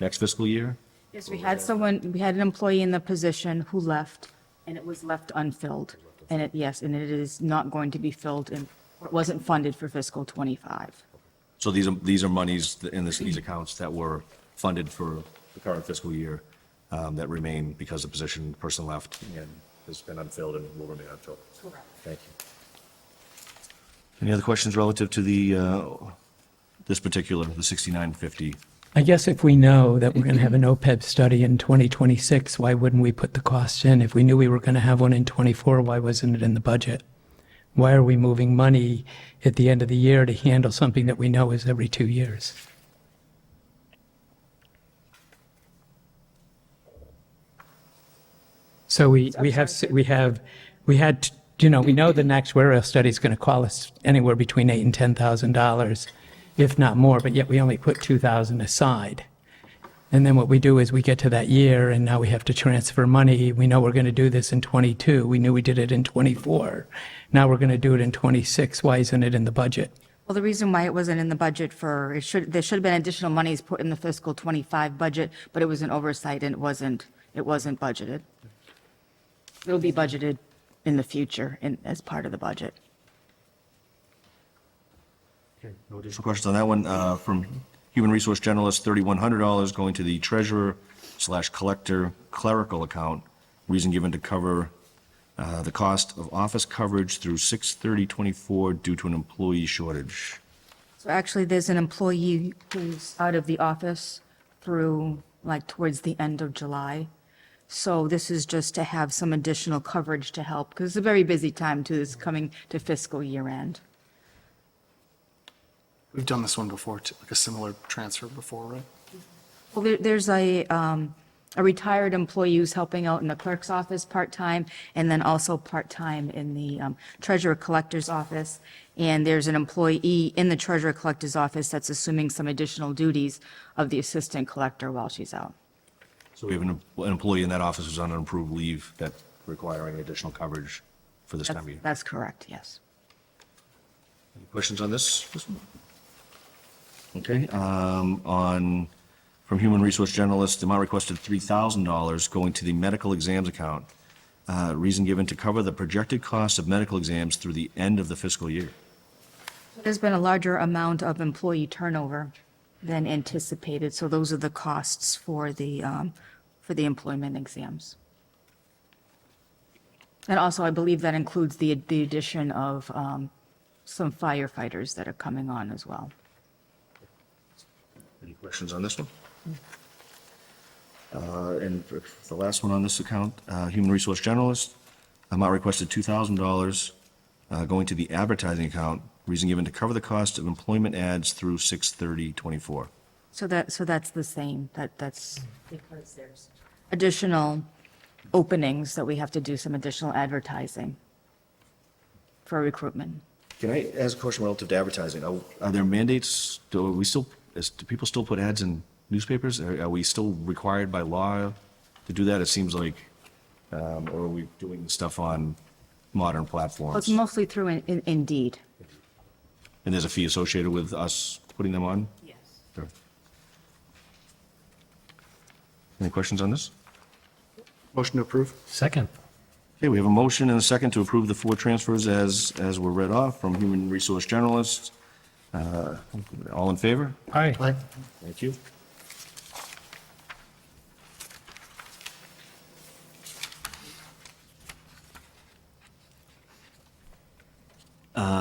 next fiscal year? Yes, we had an employee in the position who left, and it was left unfilled. And it is not going to be filled, and it wasn't funded for fiscal '25. So these are monies in these accounts that were funded for the current fiscal year that remain because the person left and has been unfilled and will remain unfilled. Correct. Thank you. Any other questions relative to this particular, the 6950? I guess if we know that we're going to have an OPEB study in 2026, why wouldn't we put the cost in? If we knew we were going to have one in '24, why wasn't it in the budget? Why are we moving money at the end of the year to handle something that we know is every 2 years? So we know the next actuarial study is going to cost us anywhere between $8,000 and $10,000, if not more, but yet we only put $2,000 aside. And then what we do is we get to that year, and now we have to transfer money. We know we're going to do this in '22. We knew we did it in '24. Now we're going to do it in '26. Why isn't it in the budget? Well, the reason why it wasn't in the budget there should have been additional monies put in the fiscal '25 budget, but it was an oversight and it wasn't budgeted. It'll be budgeted in the future as part of the budget. No additional questions on that one. From Human Resource Generalist, $3,100 going to the treasurer/collector clerical account. Reason given to cover the cost of office coverage through 6/30/24 due to an employee shortage. So actually, there's an employee who's out of the office through, towards the end of July. So this is just to have some additional coverage to help, because it's a very busy time, too. It's coming to fiscal year end. We've done this one before, like a similar transfer before, right? Well, there's a retired employee who's helping out in the clerk's office part-time, and then also part-time in the treasurer collector's office. And there's an employee in the treasurer collector's office that's assuming some additional duties of the assistant collector while she's out. So we have an employee in that office who's on an approved leave that requiring additional coverage for this time of year. That's correct, yes. Any questions on this one? Okay, from Human Resource Generalist, the amount requested $3,000 going to the medical exams account. Reason given to cover the projected cost of medical exams through the end of the fiscal year. There's been a larger amount of employee turnover than anticipated, so those are the costs for the employment exams. And also, I believe that includes the addition of some firefighters that are coming on as well. Any questions on this one? And for the last one on this account, Human Resource Generalist, amount requested $2,000 going to the advertising account, reason given to cover the cost of employment ads through 6/30/24. So that's the same, that's because there's additional openings that we have to do some additional advertising for recruitment. Can I ask a question relative to advertising? Are there mandates, do people still put ads in newspapers? Are we still required by law to do that? It seems like, or are we doing stuff on modern Well, it's platforms? mostly through Indeed. And there's a fee associated with us putting them on? Yes. Sure. Any questions on this? Motion to approve? Second. Okay, we have a motion and a second to approve the 4 transfers as were read off from Human Resource Generalist. All in favor? Aye. Aye. Thank you.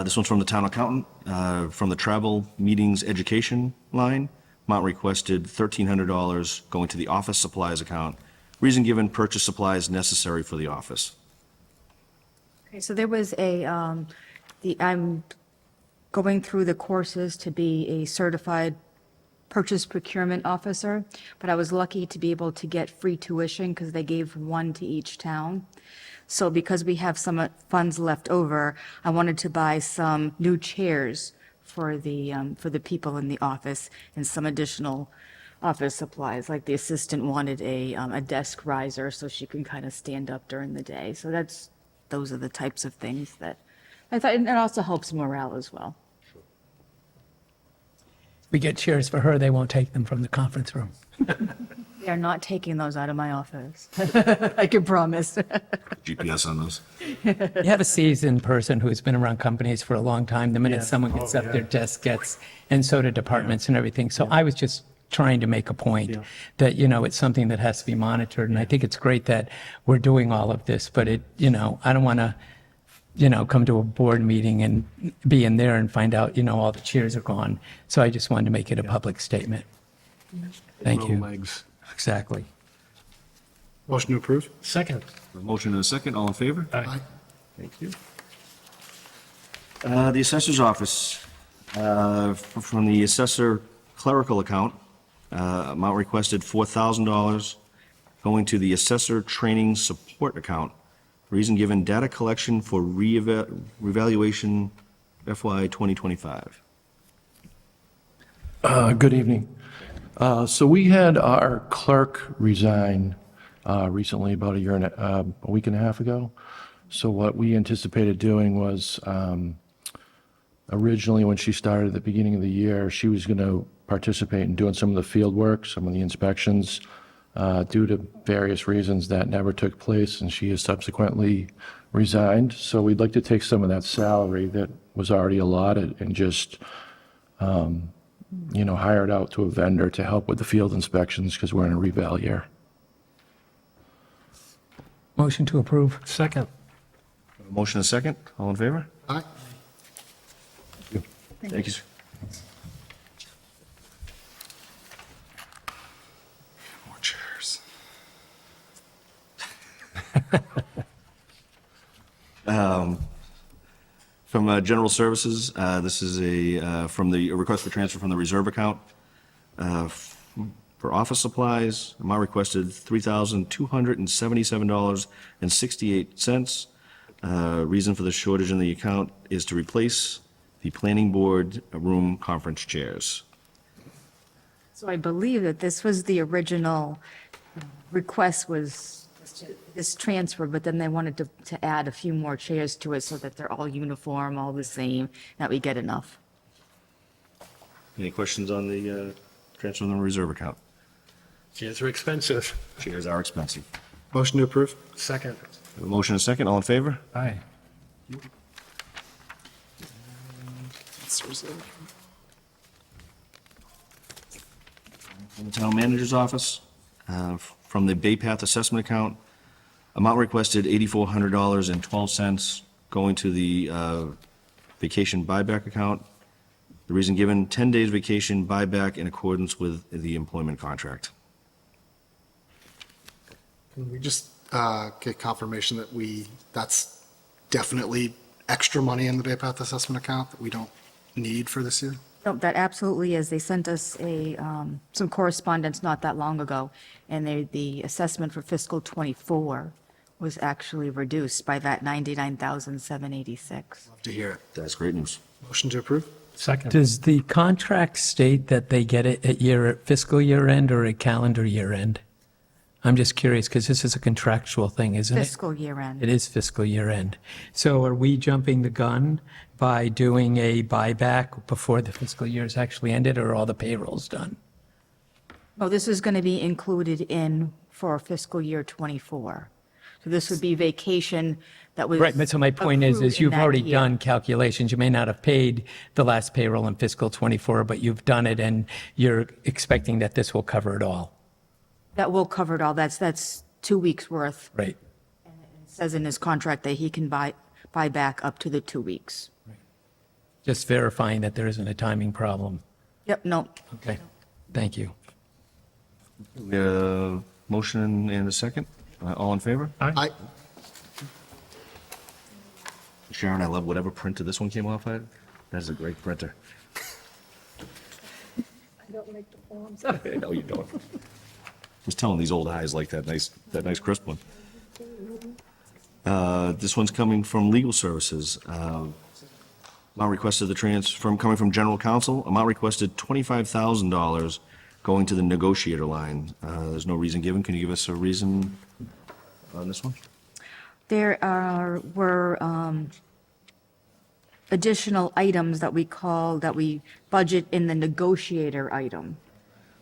This one's from the town accountant, from the travel meetings education line. Amount requested $1,300 going to the office supplies account. Reason given, purchase supplies necessary for the office. Okay, so there was I'm going through the courses to be a certified purchase procurement officer, but I was lucky to be able to get free tuition because they gave one to each town. So because we have some funds left over, I wanted to buy some new chairs for the people in the office and some additional office supplies, like the assistant wanted a desk riser so she can kind of stand up during the day. So those are the types of things that I thought, and it also helps morale as well. We get chairs for her, they won't take them from the conference room. They are not taking those out of my office. I can promise. GPS on those. You have a seasoned person who's been around companies for a long time. The minute someone gets up, their desk gets, and so do departments and everything. So I was just trying to make a point that, it's something that has to be monitored. And I think it's great that we're doing all of this, but I don't want to, come to a board meeting and be in there and find out, all the chairs are gone. So I just wanted to make it a public statement. Thank Little you. legs. Exactly. Motion to approve? Second. A motion and a second, all in favor? Aye. Thank you. The assessor's office, from the assessor clerical account, amount requested $4,000 going to the assessor training support account. Reason given, data collection for revaluation FY 2025. Good evening. So we had our clerk resign recently, about a week and a half ago. So what we anticipated doing was, originally when she started at the beginning of the year, she was going to participate in doing some of the field work, some of the inspections. Due to various reasons, that never took place, and she has subsequently resigned. So we'd like to take some of that salary that was already allotted and just hire it out to a vendor to help with the field inspections because we're in a reval year. Motion to approve. Second. A motion and a second, all in favor? Aye. Thank you, sir. More chairs. From General Services, this is a request for transfer from the reserve account for office supplies. Amount requested $3,277.68. Reason for the shortage in the account is to replace the planning board room conference chairs. So I believe that this was the original request was this transfer, but then they wanted to add a few more chairs to it so that they're all uniform, all the same, that we get enough. Any questions on the transfer from the reserve account? Chairs are expensive. Chairs are expensive. Motion to approve? Second. A motion and a second, all in favor? Aye. Let's Finance Reserve. From the Town Manager's Office, from the Bay Path Assessment Account, amount requested $8,400.12 going to the vacation buyback account. The reason given, 10 days vacation buyback in accordance with the employment contract. Can we just get confirmation that that's definitely extra money in the Bay Path Assessment Account that we don't need for this year? No, that absolutely is. They sent us some correspondence not that long ago, and the assessment for fiscal '24 was actually reduced by that 99,786. Love to hear it. That's great news. Motion to approve? Second. Does the contract state that they get it at fiscal year end or at calendar year end? I'm just curious, because this is a contractual thing, isn't it? Fiscal year end. It is fiscal year end. So are we jumping the gun by doing a buyback before the fiscal year is actually ended, or are all the payrolls done? Oh, this is going to be included in for fiscal year '24. So this would be vacation that was. Right, but so my point is accrued in you've that already year. done calculations. You may not have paid the last payroll in fiscal '24, but you've done it, and you're expecting that this will cover it all. That will cover it all. That's 2 weeks' worth. Right. It says in his contract that he can buy back up to the 2 weeks. Just verifying that there isn't a timing problem. Yep, no, Okay, thank you. We have a motion and a second. All in favor? Aye. Sharon, I love whatever printer this one came off at. That is a great printer. I don't make the forms. No, you don't. Just telling these old eyes like that nice crisp one. This one's coming from Legal Services. Amount requested coming from General Counsel, amount requested $25,000 going to the negotiator line. There's no reason given. Can you give us a reason on this one? there were additional items that we budget in the negotiator item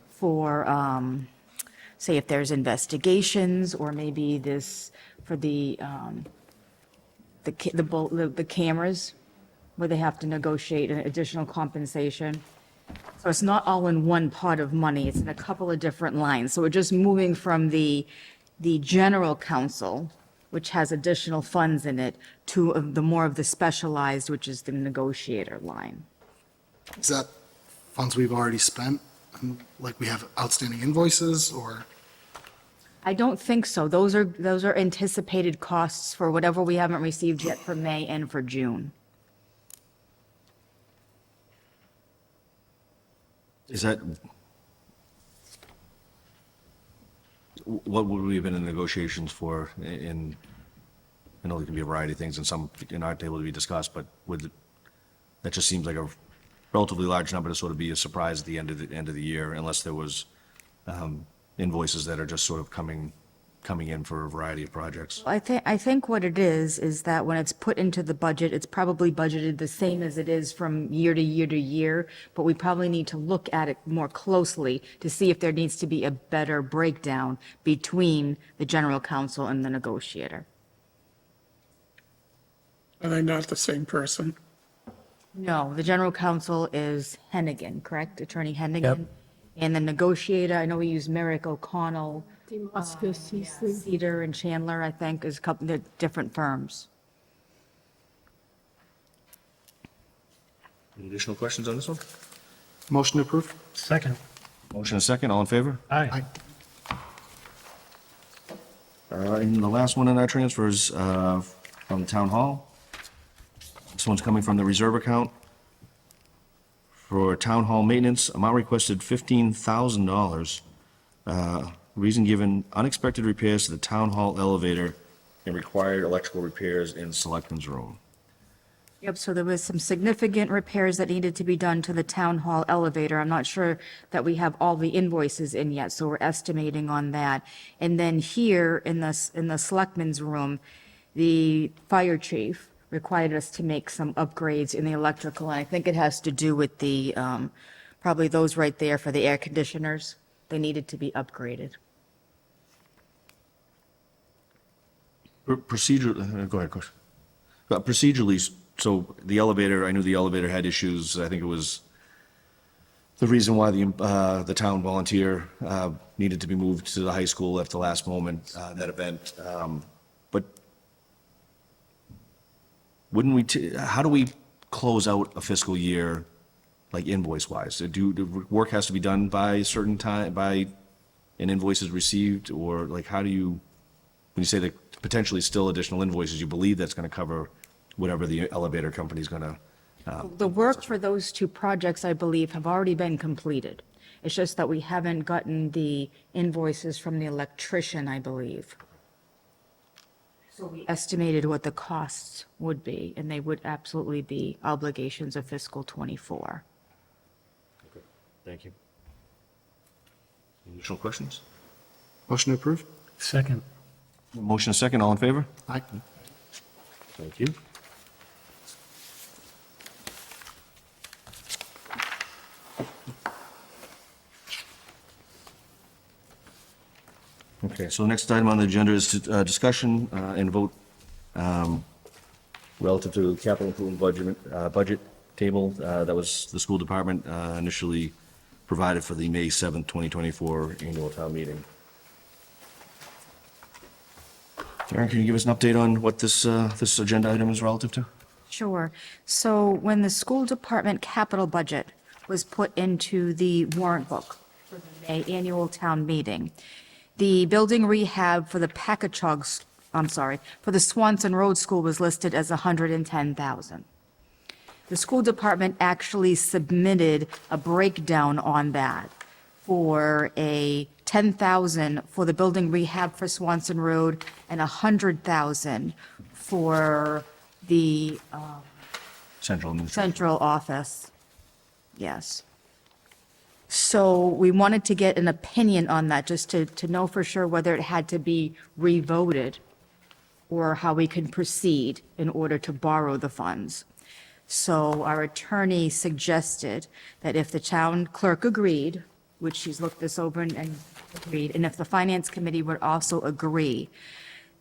for, say, if there's investigations, or maybe this, for the cameras, where they have to negotiate an additional compensation. So it's not all in one pot of money, it's in a couple of different lines. So we're just moving from the general counsel, which has additional funds in it, to the more of the specialized, which is the negotiator line. Is that funds we've already spent? Like we have outstanding invoices, or? I don't think so. Those are anticipated costs for whatever we haven't received yet for May and for June. Is that, what would we have been in negotiations for in, I know there can be a variety of things and some aren't able to be discussed, but that just seems like a relatively large number to sort of be a surprise at the end of the year, unless there was invoices that are just sort of coming in for a variety of projects. I think what it is that when it's put into the budget, it's probably budgeted the same as it is from year to year to year, but we probably need to look at it more closely to see if there needs to be a better breakdown between the general counsel and the negotiator. Are they not the same person? No, the general counsel is Hennigan, correct? Attorney Hennigan? Yep. And the negotiator, I know we use Merrick O'Connell, Demuskus, he's the, Cedar and Chandler, I think, is a couple, they're different firms. Any additional questions on this one? Motion to approve? Second. Motion and second, all in favor? Aye. And the last one in our transfers from the Town Hall. This one's coming from the reserve account for Town Hall maintenance, amount requested $15,000. Reason given, unexpected repairs to the Town Hall elevator and required electrical repairs in Selectmen's room. Yep, so there was some significant repairs that needed to be done to the town hall elevator. I'm not sure that we have all the invoices in yet, so we're estimating on that. And then here in the selectmen's room, the fire chief required us to make some upgrades in the electrical, and I think it has to do with the, probably those right there for the air conditioners. They needed to be upgraded. Go ahead, Chris. Procedurally, so the elevator, I knew the elevator had issues. I think it was the reason why the town volunteer needed to be moved to the high school at the last moment, that event. But wouldn't we, how do we close out a fiscal year, like invoice-wise? Do work has to be done by a certain time, by an invoice is received, or like how do you, when you say that potentially still additional invoices, you believe that's going to cover whatever the elevator company's going to, The work for those two projects, I believe, have already been completed. It's just that we haven't gotten the invoices from the electrician, I believe. So we estimated what the costs would be, and they would absolutely be obligations of fiscal '24. thank you. Additional questions? Motion to approve? Second. Motion a second, all in favor? Aye. Thank you. Okay, so the next item on the agenda is discussion and vote relative to the capital improvement budget table that was the school department initially provided for the May 7th, 2024 annual town meeting. Karen, can you give us an update on what this agenda item is relative to? Sure. So when the school department capital budget was put into the warrant book for the May annual town meeting, the building rehab for the Packachugs, for the Swanson Road School was listed as $110,000. The school department actually submitted a breakdown on that for a $10,000 for the building rehab for Swanson Road and $100,000 for the Central administration. central office. Yes. So we wanted to get an opinion on that, just to know for sure whether it had to be revoted or how we can proceed in order to borrow the funds. So our attorney suggested that if the town clerk agreed, which she's looked this over and agreed, and if the finance committee would also agree,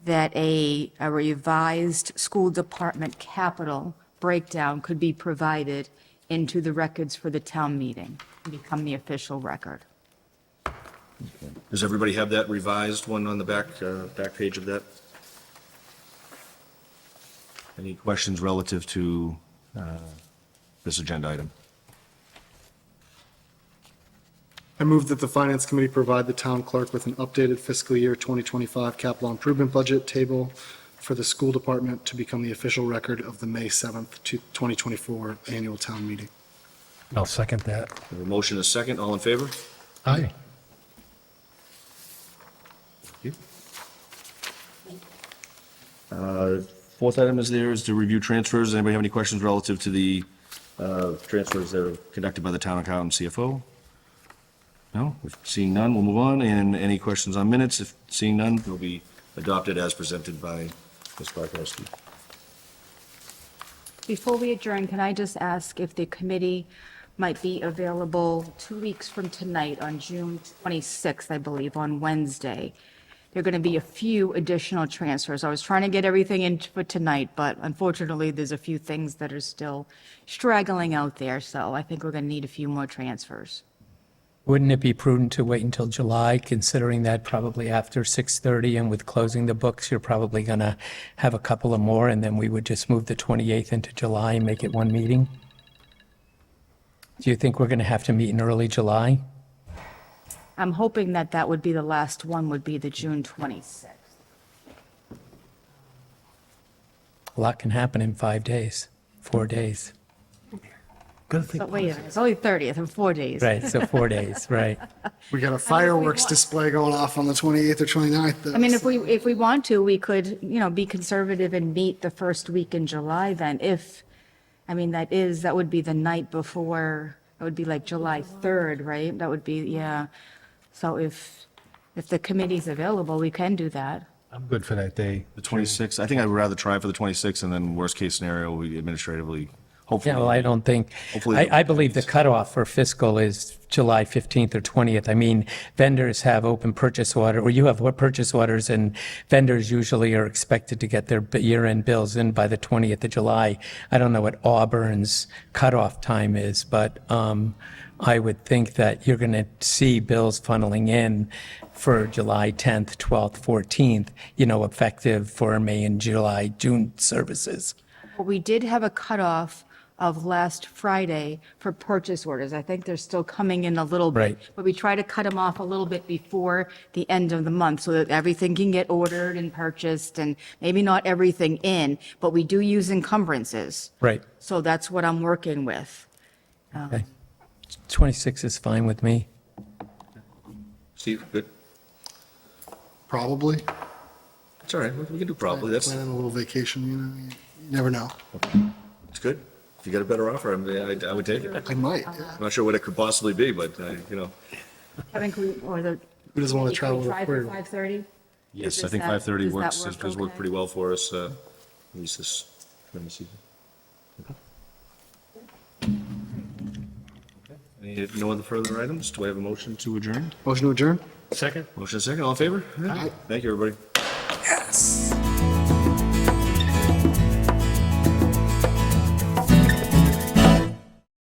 that a revised school department capital breakdown could be provided into the records for the town meeting and become the official record. Does everybody have that revised one on the back page of that? Any questions relative to this agenda item? I move that the finance committee provide the town clerk with an updated fiscal year 2025 capital improvement budget table for the school department to become the official record of the May 7th, 2024 annual town meeting. I'll second that. We have a motion and a second, all in favor? Aye. Fourth item is to review transfers. Does anybody have any questions relative to the transfers that are conducted by the town accountant and CFO? No? If seeing none, we'll move on. And any questions on minutes? If seeing none, they'll be adopted as presented by Ms. Barkowski. Before we adjourn, can I just ask if the committee might be available 2 weeks from tonight on June 26th, I believe, on Wednesday? There are going to be a few additional transfers. I was trying to get everything in for tonight, but unfortunately, there's a few things that are still straggling out there, so I think we're going to need a few more transfers. Wouldn't it be prudent to wait until July, considering that probably after 6:30 and with closing the books, you're probably going to have a couple of more, and then we would just move the 28th into July and make it one meeting? Do you think we're going to have to meet in early July? I'm hoping that that would be the last one, would be the June 26th. A lot can happen in 5 days, 4 days. Gotta think. But wait a minute, it's only 30th in 4 days. Right, so 4 days, right. We got a fireworks display going off on the 28th or 29th. I mean, if we want to, we could, be conservative and meet the first week in July then, that would be the night before, that would be like July 3rd, right? That would be, yeah. So if the committee's available, we can do that. I'm good for that day. The 26th, I think I'd rather try for the 26th, and then worst case scenario, we administratively Hopefully. Yeah, well, I don't think, Hopefully- I believe the cutoff for fiscal is July 15th or 20th. I mean, vendors have open purchase order, or you have what purchase orders, and vendors usually are expected to get their year-end bills in by the 20th of July. I don't know what Auburn's cutoff time is, but I would think that you're going to see bills funneling in for July 10th, 12th, 14th, effective for May and July, June services. But we did have a cutoff of last Friday for purchase orders. I think they're still coming in a little bit. Right. But we try to cut them off a little bit before the end of the month so that everything can get ordered and purchased, and maybe not everything in, but we do use encumbrances. Right. So that's what I'm working with. Okay. 26 is fine with me. Steve, good? Probably. It's all right, we can do probably, that's, Planning a little vacation, you never know. it's good. If you got a better offer, I would take it. I might. I'm not sure what it could possibly be, but, Kevin, can we- or the. Who doesn't want to can we travel? try for Where- 5:30? yes, I Does think that- 5:30 does that works, work does work okay? pretty well for us, at least this, during the season. Any, no other further items? Do I have a motion to adjourn? Motion to adjourn? Second? Motion second, all in favor? Aye. Thank you, everybody. Yes.